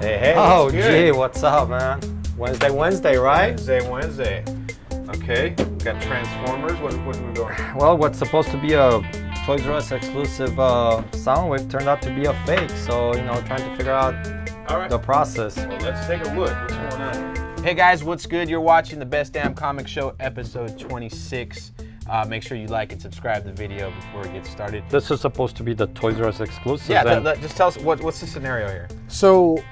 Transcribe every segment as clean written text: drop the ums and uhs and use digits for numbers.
Hey, hey. Oh, gee, what's up, man? Wednesday, right? Wednesday. Okay, we got Transformers. What are we going? Well, what's supposed to be a Toys R Us exclusive Soundwave turned out to be a fake. So, trying to figure out the process. Well, let's take a look. What's going on? Hey guys, what's good? You're watching the Best Damn Comic Show, episode 26. Make sure you like and subscribe to the video before we get started. This is supposed to be the Toys R Us exclusive. Yeah, just tell us what's the scenario here. So,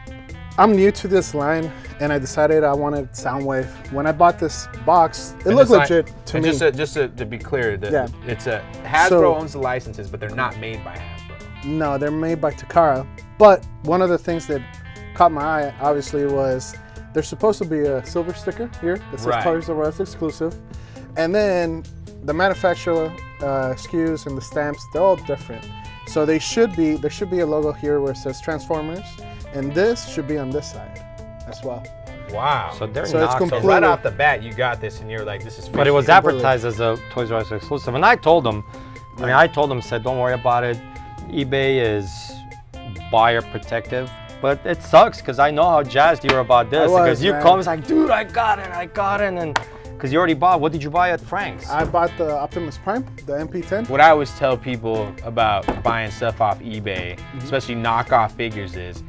I'm new to this line, and I decided I wanted Soundwave. When I bought this box, it looked legit to me. Just to be clear, it's Hasbro owns the licenses, but they're not made by Hasbro. No, they're made by Takara. But one of the things that caught my eye, obviously, was there's supposed to be a silver sticker here that says Toys R Us exclusive, and then the manufacturer SKUs and the stamps, they're all different. So there should be a logo here where it says Transformers, and this should be on this side as well. Wow. So they're so not. So right off the bat, you got this, and you're like, this is fishy. But it was advertised as a Toys R Us exclusive, and I told them, said, don't worry about it. eBay is buyer protective. But it sucks because I know how jazzed you were about this. Because you come, it's like, dude, I got it, and because you already bought. What did you buy at Frank's? I bought the Optimus Prime, the MP10. What I always tell people about buying stuff off eBay, especially knockoff figures, is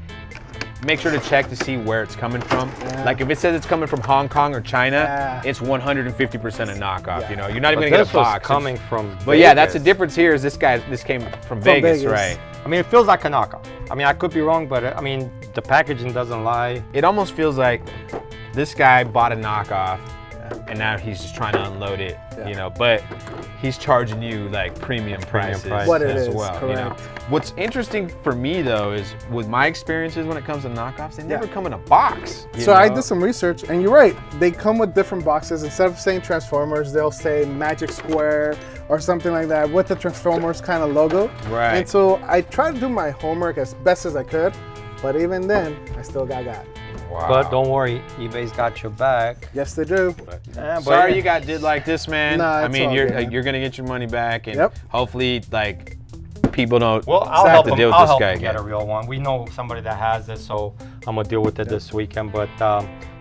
make sure to check to see where it's coming from. Yeah. Like if it says it's coming from Hong Kong or China, it's 150% a knockoff. Yeah. You're not even gonna get a box. Was coming from But Vegas. Yeah, that's the difference here. Is this came from Vegas, right? I mean, it feels like a knockoff. I mean, I could be wrong, but the packaging doesn't lie. It almost feels like this guy bought a knockoff, and now he's just trying to unload it. But he's charging you like premium prices what it as is, well. correct. What's interesting for me though is with my experiences when it comes to knockoffs, they never come in a box. So I did some research, and you're right. They come with different boxes. Instead of saying Transformers, they'll say Magic Square or something like that with the Transformers kind of logo. Right. And so I tried to do my homework as best as I could, but even then, I still got. Wow. But don't worry, eBay's got your back. Yes, they do. Sorry you got did like this, man. Nah, you're gonna get your money back, and hopefully like people don't I'll have help to him. deal with I'll this help guy him again. get a real one. We know somebody that has this, so I'm gonna deal with it this weekend. But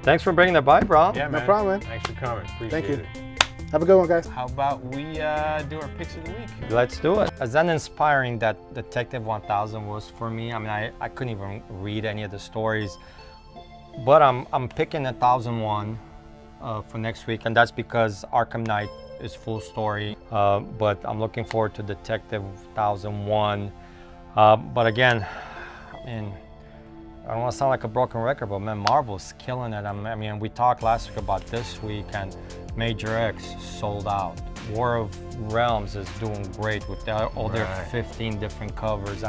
thanks for bringing that by, bro. Yeah, man. No problem, man. Thanks for coming. Appreciate Thank you. it. Have a good one, guys. How about we do our picks of the week? Let's do it. As inspiring that Detective 1000 was for me, I couldn't even read any of the stories, but I'm picking 1001 for next week, and that's because Arkham Knight is full story. But I'm looking forward to Detective 1001. But again, I don't want to sound like a broken record, but man, Marvel's killing it. We talked last week about this week, and Major X sold out. War of Realms is doing great with all their 15 different covers.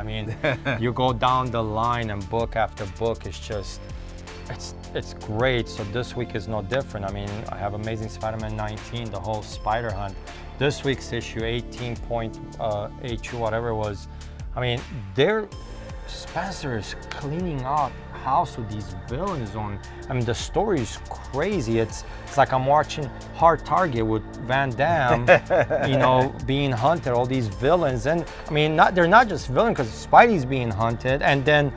You go down the line and book after book, it's great. So this week is no different. I have Amazing Spider-Man 19, the whole Spider Hunt. This week's issue 18.82, whatever it was. Spencer is cleaning out house with these villains on. The story is crazy. It's like I'm watching Hard Target with Van Damme, being hunted, all these villains. And they're not just villains because Spidey's being hunted. And then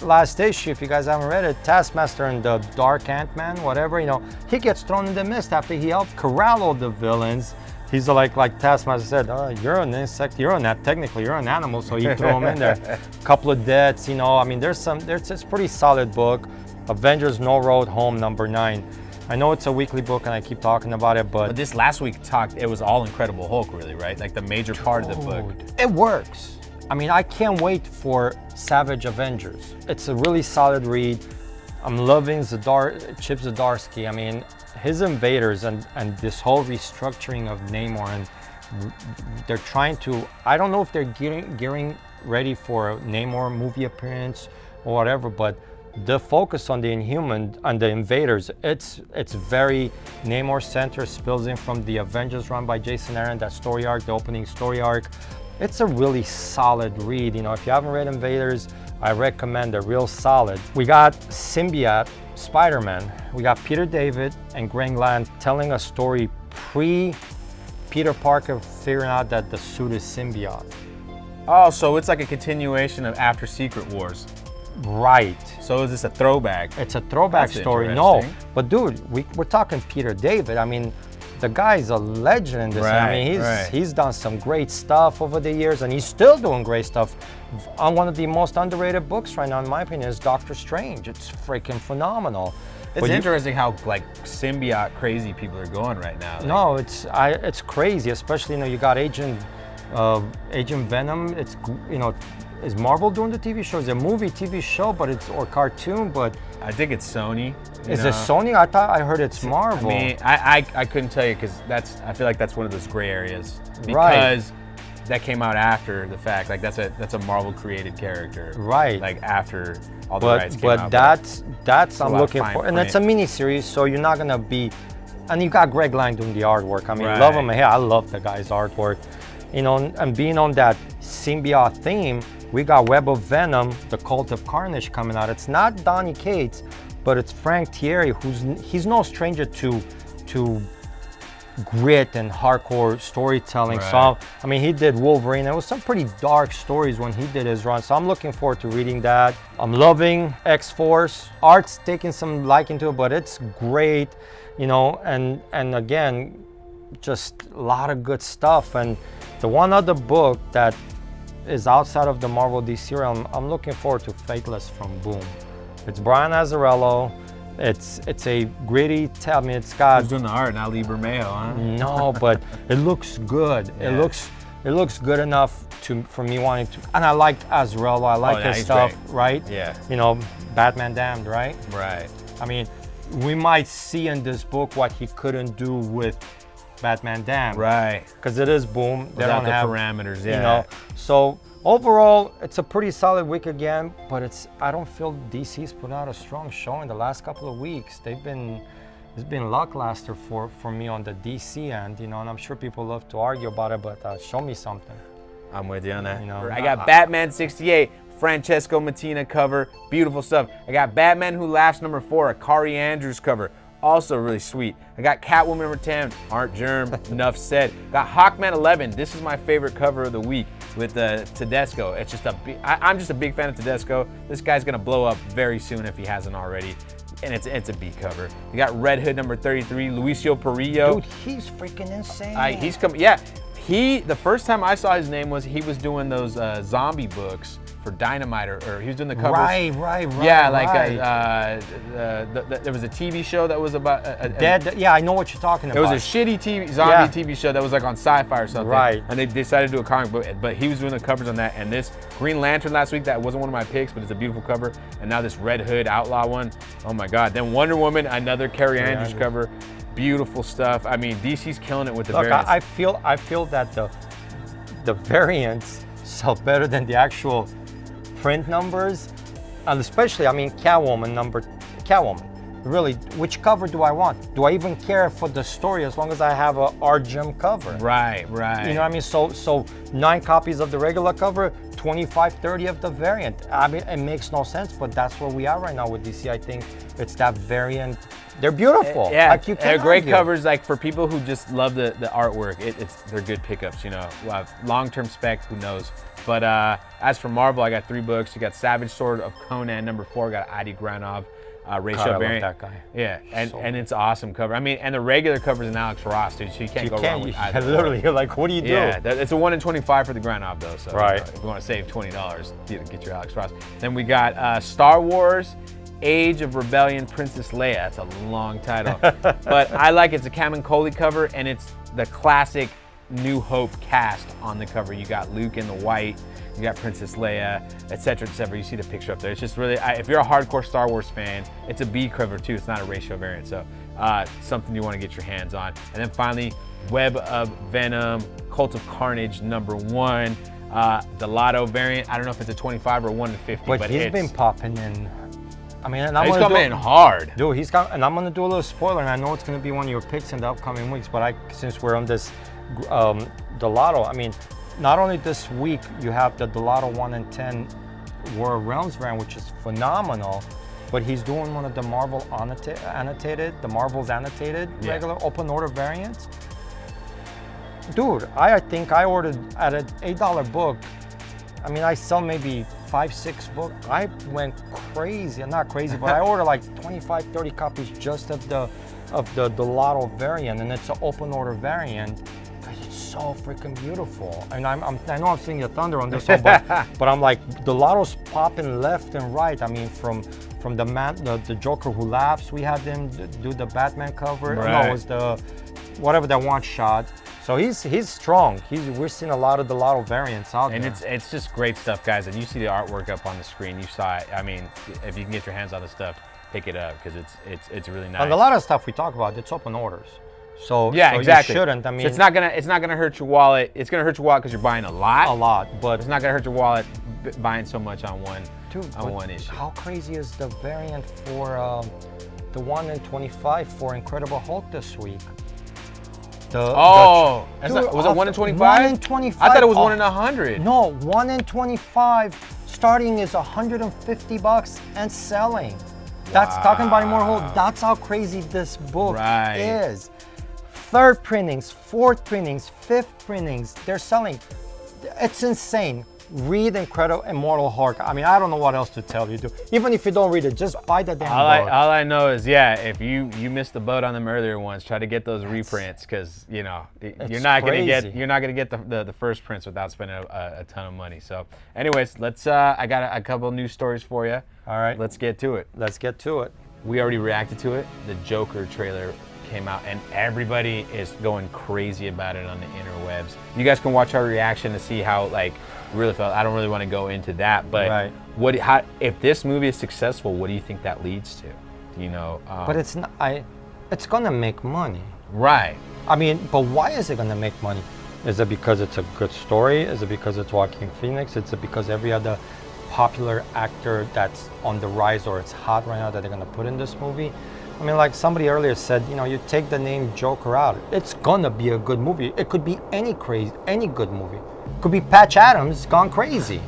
last issue, if you guys haven't read it, Taskmaster and the Dark Ant-Man, whatever, he gets thrown in the mist after he helped corral all the villains. He's like Taskmaster said, you're an insect, technically you're an animal, so you throw him in there. A couple of deaths, it's a pretty solid book. Avengers No Road Home #9. I know it's a weekly book and I keep talking about it, but this last week it was all Incredible Hulk, really, right? Like the major part of the book. It works. I can't wait for Savage Avengers. It's a really solid read. I'm loving Chip Zdarsky. His invaders and this whole restructuring of Namor, and they're trying to, I don't know if they're gearing ready for a Namor movie appearance or whatever, but the focus on the Inhuman and the invaders, it's very Namor center, spills in from the Avengers run by Jason Aaron, that story arc, the opening story arc. It's a really solid read. If you haven't read Invaders, I recommend it, real solid. We got Symbiote Spider-Man. We got Peter David and Greg Land telling a story pre-Peter Parker figuring out that the suit is symbiote. Oh, so it's like a continuation of after Secret Wars. Right. So is this a throwback? It's a throwback That's story. No, interesting. but dude, we're talking Peter David. I mean, the guy's a legend in this. I mean, he's done some great stuff over the years, and he's still doing great stuff. On one of the most underrated books right now, in my opinion, is Doctor Strange. It's freaking phenomenal. It's interesting how like symbiote crazy people are going right now. Like, no, it's crazy, especially you got Agent Venom. It's is Marvel doing the TV show? It's a movie TV show, or cartoon, but I think it's Sony. Is it Sony? I heard it's Marvel. I mean, I couldn't tell you because I feel like that's one of those gray areas because Right. that came out after the fact. Like that's a Marvel created character. Right. Like after all the rights came out. But that's I'm lot of looking fine for, and print. it's a mini series, so you're not gonna be. And you got Greg Lang doing the artwork. I mean, Right. love him. Hey, I love the guy's artwork. And being on that symbiote theme, we got Web of Venom, the Cult of Carnage coming out. It's not Donny Cates, but it's Frank Thierry, he's no stranger to grit and hardcore storytelling. Right. So, I mean, he did Wolverine. There was some pretty dark stories when he did his run. So I'm looking forward to reading that. I'm loving X-Force. Art's taking some liking to it, but it's great, and again, just a lot of good stuff. And the one other book that is outside of the Marvel DC realm, I'm looking forward to Fateless from Boom. It's Brian Azzarello. It's a gritty tale. I mean, it's got Who's doing the art? Not Lee Bermejo, huh? no, but it looks good. Yeah. It looks good enough for me wanting to. And I like Azzarello. I like yeah, his he's stuff, great. right? Yeah. Batman Damned, right? Right. I mean, we might see in this book what he couldn't do with Batman Damned. Right. Because it is Boom. They Without don't the have parameters, yeah. So overall, it's a pretty solid week again, but I don't feel DC's put out a strong show in the last couple of weeks. It's been lackluster for me on the DC end, and I'm sure people love to argue about it, but show me something. I'm with you on that. You know, I got Batman 68, Francesco Mattina cover, beautiful stuff. I got Batman Who Laughs #4, a Kari Andrews cover, also really sweet. I got Catwoman #10, Art Germ, enough said. Got Hawkman 11, this is my favorite cover of the week with Tedesco. It's just I'm just a big fan of Tedesco. This guy's gonna blow up very soon if he hasn't already. And it's a B cover. You got Red Hood #33, Luisio Perillo. Dude, he's freaking insane. He's coming. Yeah, the first time I saw his name was he was doing those zombie books for Dynamite, or he was doing the covers. Right. Yeah, like right. there was a TV show that was about Yeah, I know what you're talking it about. was a shitty zombie TV show that was like on Sci-Fi or something. Right. And they decided to do a comic book, but he was doing the covers on that. And this Green Lantern last week, that wasn't one of my picks, but it's a beautiful cover. And now this Red Hood Outlaw one, oh my God. Then Wonder Woman, another Carrie Andrews cover. Beautiful stuff. I mean, DC's killing it with the variants. I feel that the variants sell better than the actual print numbers, and especially, I mean, Catwoman. Really, which cover do I want? Do I even care for the story as long as I have a Art Gem cover? Right. You know what I mean? So 9 copies of the regular cover, 25, 30 of the variant. I mean, it makes no sense, but that's where we are right now with DC. I think it's that variant. They're beautiful. Yeah, like you can't they're great argue. covers. Like for people who just love the artwork, they're good pickups. Long-term spec, who knows? But as for Marvel, I got 3 books. You got Savage Sword of Conan #4. Got Adi Granov, ratio God, I variant. love that guy. Yeah, and it's an awesome cover. I mean, and the regular cover is an Alex Ross, dude. So you can't go wrong with either. Literally, you're like, what do you do? Yeah, it's a 1 in 25 for the Granov though. So Right. if you want to save $20, get your Alex Ross. Then we got Star Wars. Age of Rebellion, Princess Leia. That's a long title, but I like it. It's a Kamen Coley cover, and it's the classic New Hope cast on the cover. You got Luke in the white, you got Princess Leia, etc., etc. You see the picture up there. It's just really, if you're a hardcore Star Wars fan, it's a B cover too. It's not a ratio variant, so something you want to get your hands on. And then finally, Web of Venom, Cult of Carnage #1, the Lotto variant. I don't know if it's a 25 or 1 in 50, But he's been popping in. I mean, and he's coming in hard. Dude, and I'm gonna do a little spoiler, and I know it's gonna be one of your picks in the upcoming weeks, but since we're on this the Lotto, I mean, not only this week you have the Lotto 1 in 10 War of Realms variant, which is phenomenal, but he's doing one of the Marvel Marvel's annotated regular open order variants. Dude, I think I ordered at an $8 book. I mean, I sell maybe 5-6 book. I went crazy. Not crazy, but I ordered like 25, 30 copies just of the Lotto variant, and it's an open order variant. It's so freaking beautiful. And I know I'm seeing the thunder on this one, but I'm like, the Lotto's popping left and right. I mean, from the Joker Who Laughs, we had them do the Batman cover. Right. No, it was the whatever that one shot. So he's strong. We're seeing a lot of the Lotto variants out there. And it's just great stuff, guys. And you see the artwork up on the screen. You saw it. I mean, if you can get your hands on the stuff, pick it up because it's really nice. And a lot of stuff we talk about, it's open orders. So yeah, so exactly. You shouldn't. I mean, so it's not gonna hurt your wallet. It's gonna hurt your wallet because you're buying a lot, but it's not gonna hurt your wallet buying so much on one one issue. How crazy is the variant for the 1 in 25 for Incredible Hulk this week? Was it 1 in 25? 1 in 25. I thought it was 1 in 100. No, 1 in 25 starting is $150 and selling. That's talking about Immortal Hulk. That's how crazy this book is. Third printings, fourth printings, fifth printings, they're selling. It's insane. Read Incredible Immortal Hulk. I mean, I don't know what else to tell you. Even if you don't read it, just buy the damn book. All I know is, if you missed the boat on them earlier ones, try to get those reprints because you're not gonna get the first prints without spending a ton of money. So, anyways, I got a couple news stories for you. All right, let's get to it. We already reacted to it. The Joker trailer came out and everybody is going crazy about it on the interwebs. You guys can watch our reaction to see how really felt. I don't really want to go into that, but if this movie is successful, what do you think that leads to? Do you know? But it's not. It's gonna make money. Right. I mean, but why is it gonna make money? Is it because it's a good story? Is it because it's Joaquin Phoenix? Is it because every other popular actor that's on the rise or it's hot right now that they're gonna put in this movie? I mean, like somebody earlier said, you take the name Joker out, it's gonna be a good movie. It could be any good movie. It could be Patch Adams gone crazy.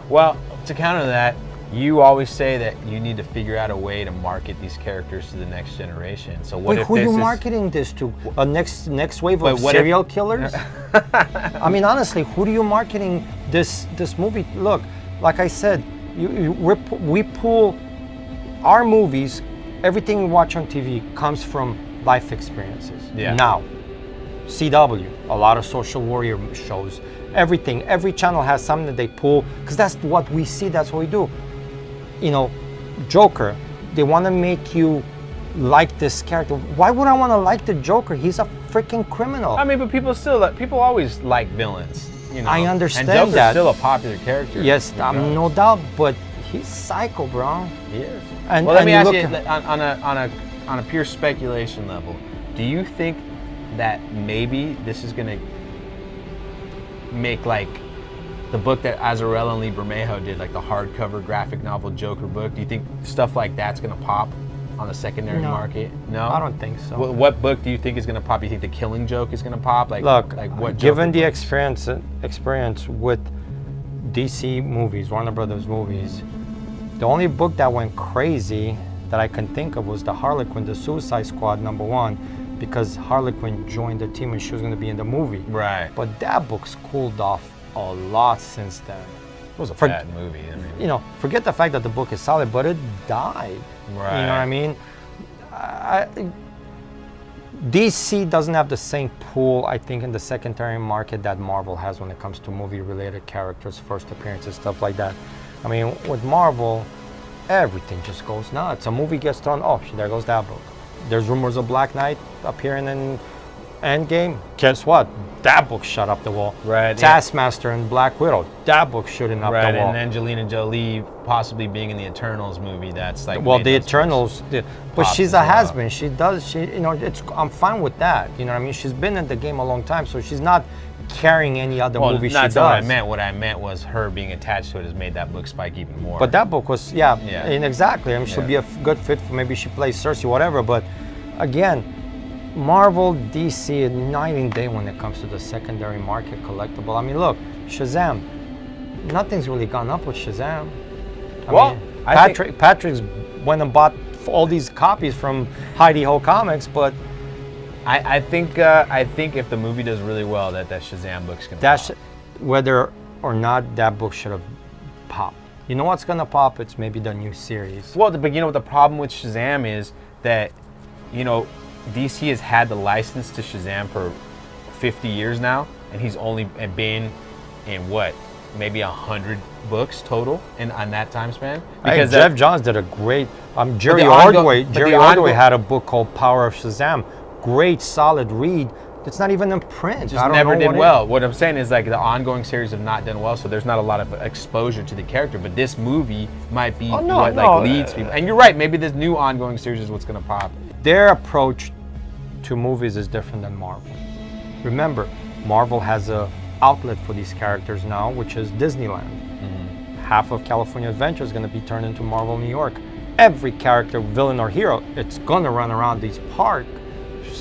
Well, to counter that, you always say that you need to figure out a way to market these characters to the next generation. So what if who are you marketing this to? A next wave of serial killers? I mean, honestly, who are you marketing this movie? Look, like I said, we pull our movies. Everything we watch on TV comes from life experiences. Yeah. Now, CW, a lot of social warrior shows, everything. Every channel has something that they pull because that's what we see. That's what we do. Joker. They want to make you like this character. Why would I want to like the Joker? He's a freaking criminal. I mean, but people always like villains. I understand and Joker's that. Still a popular character. Yes, no doubt. But he's psycho, bro. He is. And, well, let me ask you on a pure speculation level. Do you think that maybe this is gonna make the book that Azzarello and Lee Bermejo did, the hardcover graphic novel Joker book? Do you think stuff like that's gonna pop on the secondary market? No, I don't think so. What book do you think is gonna pop? Do you think The Killing Joke is gonna pop? What? Given the experience with DC movies, Warner Brothers movies. The only book that went crazy that I can think of was the Harlequin, the Suicide Squad #1, because Harlequin joined the team and she was going to be in the movie. Right. But that book's cooled off a lot since then. It was a bad movie. I mean, forget the fact that the book is solid, but it died. Right. You know what I mean? DC doesn't have the same pool, I think, in the secondary market that Marvel has when it comes to movie-related characters, first appearances, stuff like that. I mean, with Marvel, everything just goes nuts. A movie gets thrown, there goes that book. There's rumors of Black Knight appearing in Endgame. Guess what? That book shut up the wall. Right. Taskmaster and Black Widow. That book shooting up the wall. Right, and Angelina Jolie possibly being in the Eternals movie. That's the Eternals. But she's a has-been. I'm fine with that. You know what I mean? She's been in the game a long time, so she's not carrying any other movie she does. What I meant was her being attached to it has made that book spike even more. But that book was, and exactly. I mean, she'll be a good fit for, maybe she plays Cersei, whatever. But again, Marvel, DC, night and day when it comes to the secondary market collectible. I mean, look, Shazam. Nothing's really gone up with Shazam. Patrick's went and bought all these copies from Heidi Ho Comics, but I think if the movie does really well, that Shazam book's gonna pop. Whether or not that book should have popped. You know what's gonna pop? It's maybe the new series. Well, but you know what the problem with Shazam is that, you know, DC has had the license to Shazam for 50 years now, and he's only been in what, maybe 100 books total on that time span. Because Jeff Johns did a great. Jerry the Ordway had a book called Power of Shazam. Great, solid read. It's not even in print. Just never did well. What I'm saying is like the ongoing series have not done well, so there's not a lot of exposure to the character. But this movie might be leads people. And you're right. Maybe this new ongoing series is what's gonna pop. Their approach to movies is different than Marvel. Remember, Marvel has a outlet for these characters now, which is Disneyland. Half of California Adventure is going to be turned into Marvel New York. Every character, villain or hero, it's going to run around these parks.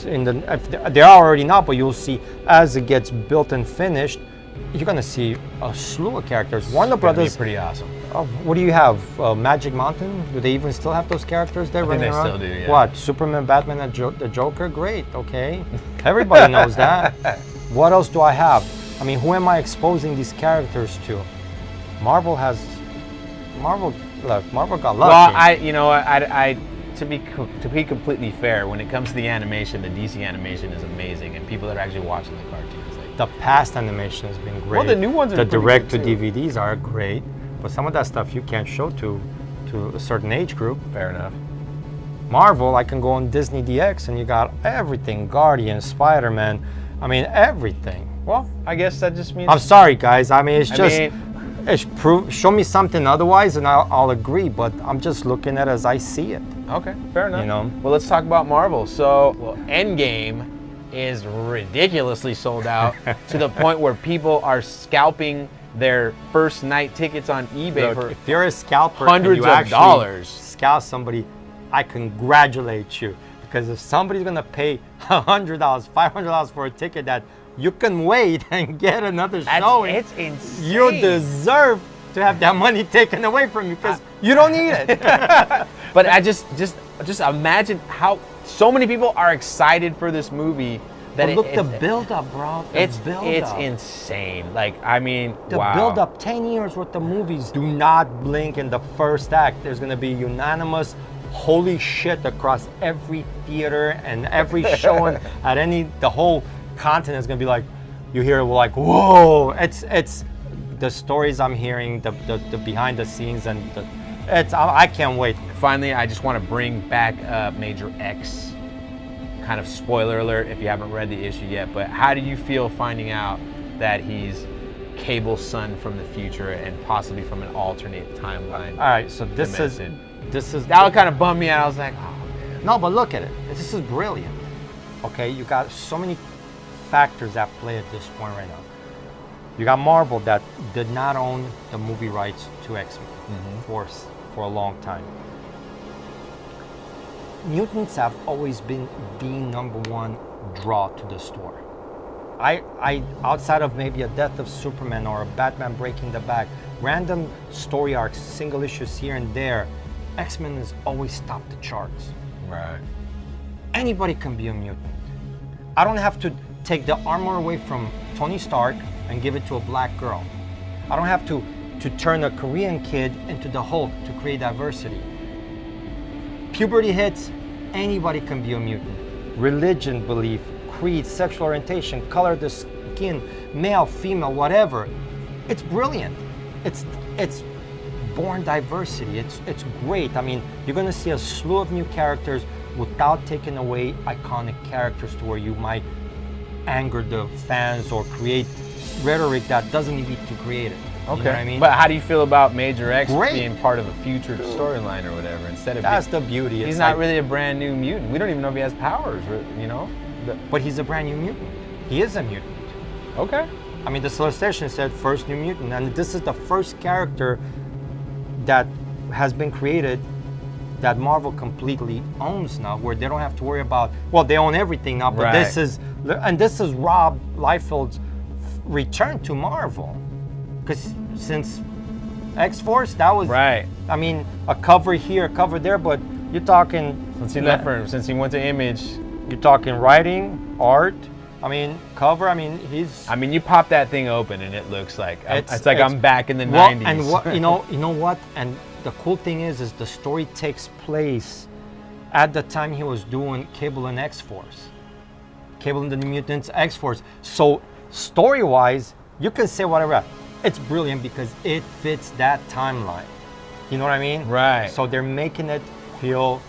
They're already not, but you'll see as it gets built and finished, you're going to see a slew of characters. Warner Brothers. Pretty awesome. What do you have? Magic Mountain? Do they even still have those characters there running around? Still do, yeah. What? Superman, Batman, and the Joker? Great, okay. Everybody knows that. What else do I have? I mean, who am I exposing these characters to? Marvel got lucky. Well, to be completely fair, when it comes to the animation, the DC animation is amazing, and people that are actually watching the cartoons. The past animation has been great. Well, the new ones are the direct to good too. DVDs are great, but some of that stuff you can't show to a certain age group. Fair enough. Marvel, I can go on Disney DX and you got everything, Guardians, Spider-Man, I mean everything. Well, I guess that just means. I'm sorry, guys. I mean, show me something otherwise, and I'll agree. But I'm just looking at it as I see it. Okay, fair enough. You know. Well, let's talk about Marvel. So, Endgame is ridiculously sold out to the point where people are scalping their first night tickets on eBay. Look, if you're a scalper, hundreds and you of dollars. Scalp somebody, I congratulate you, because if somebody's gonna pay $100, $500 for a ticket that you can wait and get another showing, it's insane. You deserve to have that money taken away from you because you don't need it. But I just imagine how so many people are excited for this movie. Look, the build-up, bro. It's insane. Like, I mean, the build-up, 10 years worth of movies. Do not blink in the first act. There's gonna be unanimous holy shit across every theater and every showing at the whole continent is gonna be like, you hear it like, whoa! It's the stories I'm hearing, the behind the scenes, and I can't wait. Finally, I just want to bring back Major X. Kind of spoiler alert if you haven't read the issue yet, but how do you feel finding out that he's Cable's son from the future and possibly from an alternate timeline? All right, so this is that kind of bummed me out. I was like, oh man. No, but look at it. This is brilliant. Okay, you got so many factors at play at this point right now. You got Marvel that did not own the movie rights to X-Men for a long time. Mutants have always been the number one draw to the store. I outside of maybe a death of Superman or a Batman breaking the back, random story arcs, single issues here and there, X-Men has always topped the charts. Right. Anybody can be a mutant. I don't have to take the armor away from Tony Stark and give it to a black girl. I don't have to turn a Korean kid into the Hulk to create diversity. Puberty hits, anybody can be a mutant. Religion, belief, creed, sexual orientation, color of the skin, male, female, whatever. It's brilliant. It's born diversity. It's great. I mean, you're gonna see a slew of new characters without taking away iconic characters to where you might anger the fans or create rhetoric that doesn't need to create it. Okay. You know what I mean? But how do you feel about Major X Great. being part of a future storyline or whatever instead of That's the beauty. He's not really a brand new mutant. We don't even know if he has powers, you know? But he's a brand new mutant. He is a mutant. Okay. I mean, the Celestian said first new mutant, and this is the first character that has been created that Marvel completely owns now, where they don't have to worry about, well, they own everything now, but Right. this is Rob Liefeld's return to Marvel. Because since X-Force, that was, Right. I mean, a cover here, a cover there, but you're talking, Since he left since he went to Image. you're talking writing, art, I mean, cover. I mean, he's. I mean, you pop that thing open and it looks like it's like I'm back in the well, 90s. And what you know what? And the cool thing is the story takes place at the time he was doing Cable and X-Force, Cable and the New Mutants X-Force. So story-wise, you can say whatever. It's brilliant because it fits that timeline. You know what I mean? Right. So they're making it feel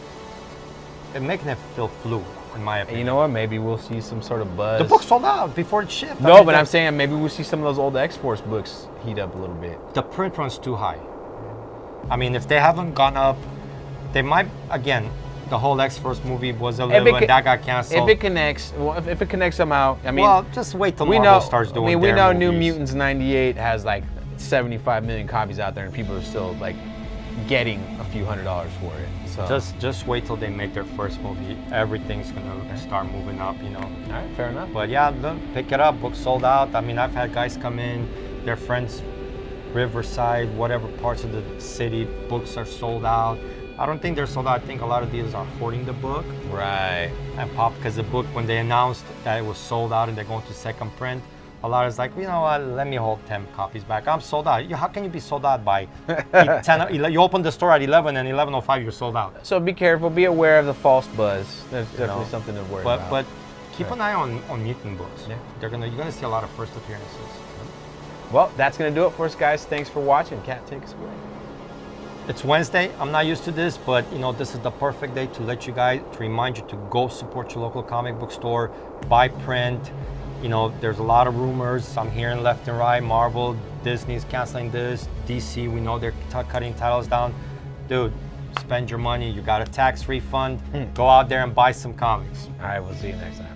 fluid, in my opinion. And you know what? Maybe we'll see some sort of buzz. The book sold out before it shipped. No, but I'm saying maybe we'll see some of those old X-Force books heat up a little bit. The print run's too high. I mean, if they haven't gone up, they might, again, the whole X-Force movie was a little, and that got canceled. If it connects, well, if it connects somehow, I mean, well, just wait till Marvel starts doing. I mean, we know movies. New Mutants '98 has like 75 million copies out there, and people are still like getting a few $100s for it. So just wait till they make their first movie. Everything's gonna start moving up, you know. All right, fair enough. But yeah, pick it up. Book sold out. I mean, I've had guys come in, their friends, Riverside, whatever parts of the city, books are sold out. I don't think they're sold out. I think a lot of these are hoarding the book. Right. And pop, because the book, when they announced that it was sold out and they're going to second print, a lot is like, you know what, let me hold 10 copies back. I'm sold out. How can you be sold out by 10? You open the store at 11 and 11:05 you're sold out. So be careful. Be aware of the false buzz. There's definitely something to worry about. But keep an eye on Mutant books. Yeah. You're gonna see a lot of first appearances. Well, that's gonna do it for us, guys. Thanks for watching. Kat, take us away. It's Wednesday. I'm not used to this, but you know, this is the perfect day to let you guys, to remind you to go support your local comic book store, buy print. You know, there's a lot of rumors. I'm hearing left and right. Marvel, Disney's canceling this. DC, we know they're cutting titles down. Dude, spend your money. You got a tax refund. Go out there and buy some comics. All right, we'll see you next time.